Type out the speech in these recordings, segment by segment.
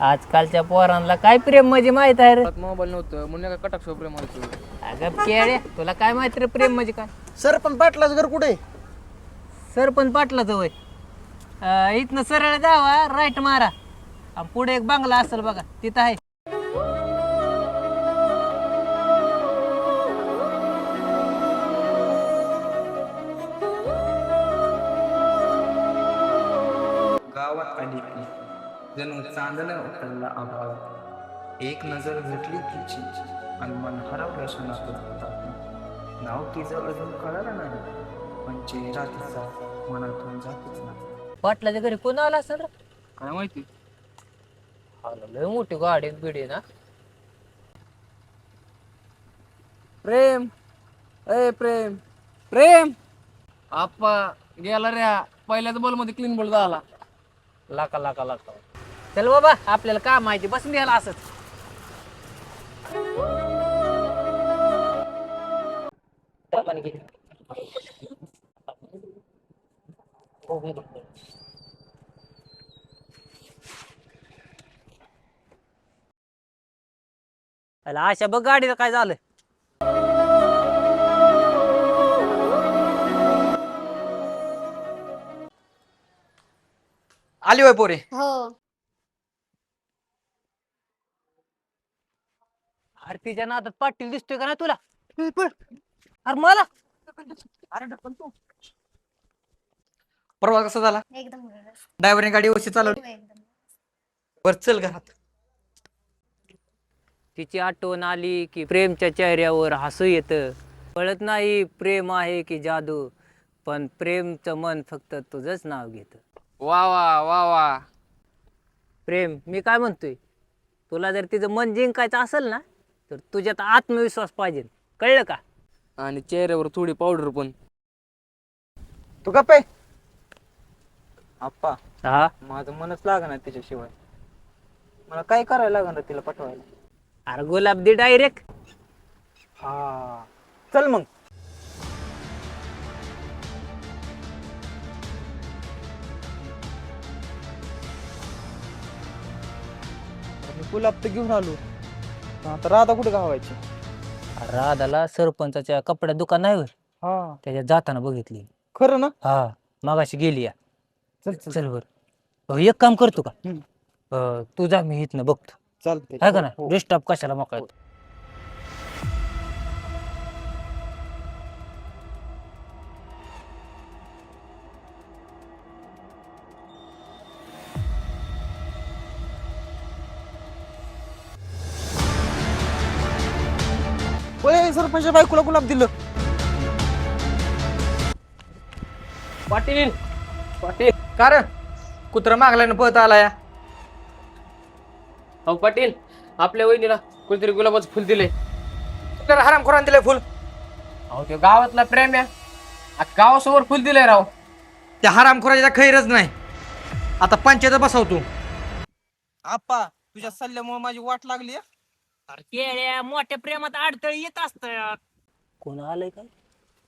आजकालच्या पोरांना काय प्रेम म्हणजे माहित आहे रे? मोबाईल नव्हतं म्हणून काय कटाक्ष प्रेम व्हायचं. अगं केळे, तुला काय माहित रे प्रेम म्हणजे काय? सर पण पाटलाच घर कुठे? सरपंच पाटलाचं वय. इथनं सरळ जावा, राईट मारा आणि पुढे एक बंगला असेल बघा, तिथं आहे. गावात आली ती जणू चांदणं उतरला आभाळात. एक नजर भेटली तिची आणि मन हरवलं क्षणात. नाव तिचं अजून कळलं नाही, पण चेहरा तिचा मनातून जातच नाही. पाटलाच्या घरी कोण आला असेल रे? काय माहिती. लय मोठी गाडी बिडी ना. प्रेम, ए प्रेम, प्रेम. आप्पा गेला रे. पहिल्याच बॉल मध्ये क्लीन बॉल झाला. लाका लाका लाका. चल बाबा, आपल्याला काम माहिती, बसून द्यायला असंच. अशा बघ गाडीला काय झालं. आली होय पोरे? हो. आरतीच्या नादात पाटील दिसतोय का नाही तुला? अरे मला अरे ढकल तू. प्रवास कसा झाला? एकदम व्यवस्थित. ड्रायव्हरने गाडी व्यवस्थित चालवली? एकदम. बर चल घरात. तिची आठवण आली की प्रेमच्या चेहऱ्यावर हसू येतं. कळत नाही प्रेम आहे की जादू, पण प्रेमचं मन फक्त तुझंच नाव घेतं. वा वा वा वा. प्रेम, मी काय म्हणतोय, तुला जर तिचं मन जिंकायचं असेल ना, तर तुझ्यात आत्मविश्वास पाहिजे. कळलं का? आणि चेहऱ्यावर थोडी पावडर पण. तू गप्प आहे. आप्पा, हा, माझं मनच लागणार त्याच्याशिवाय. मला काय करायला लागणार तिला पटवायला? अरे गुलाब दे डायरेक्ट. हा चल मग. गुलाब तर घेऊन आलो, आता राधा कुठे गावायची? राधाला सरपंचाच्या कपड्या दुकान नाही वर, हा त्याच्यात जाताना बघितली. खरं ना? हा, मगाशी गेली या. चल चल चल बर. एक काम करतो का, हम्म. तू जा, मी इथनं बघतो. चालते आहे का नाही? डिस्टर्ब कशाला मोकळा. सरपंच बायकोला गुलाब दिलं. पाटील, पाटील. कारण कुत्रा मागल्यानं पळत आला या. अहो पाटील, आपल्या वहिनीला कोणतरी गुलाबाचं फुल दिले. त्याला हरामखोरानं दिलंय फुल. अहो ते गावातला प्रेम आहे. गावासमोर फुल दिलंय राव. त्या हरामखोराच्या खैरच नाही. आता पंचायत बसवतो. आप्पा, तुझ्या सल्ल्यामुळे माझी वाट लागली. केळ्या, मोठ्या प्रेमात अडथळे येत असतात. कोण आलंय काय?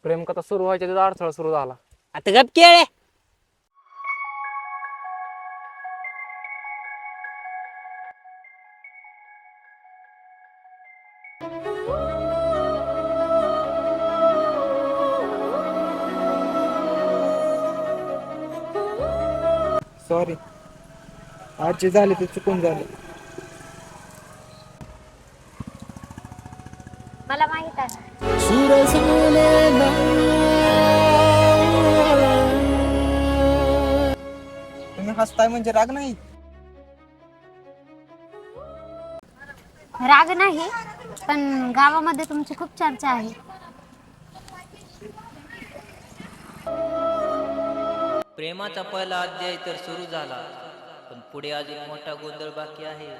प्रेम कथा सुरू व्हायच्या तिथं अडथळा सुरू झाला. आता गप केळे. सॉरी, आज जे झाले ते चुकून झाले. मला माहित आहे. तुम्ही हसताय म्हणजे राग नाही? राग नाही, पण गावामध्ये तुमची खूप चर्चा आहे. प्रेमाचा पहिला अध्याय तर सुरू झाला, पण पुढे अजून मोठा गोंधळ बाकी आहे.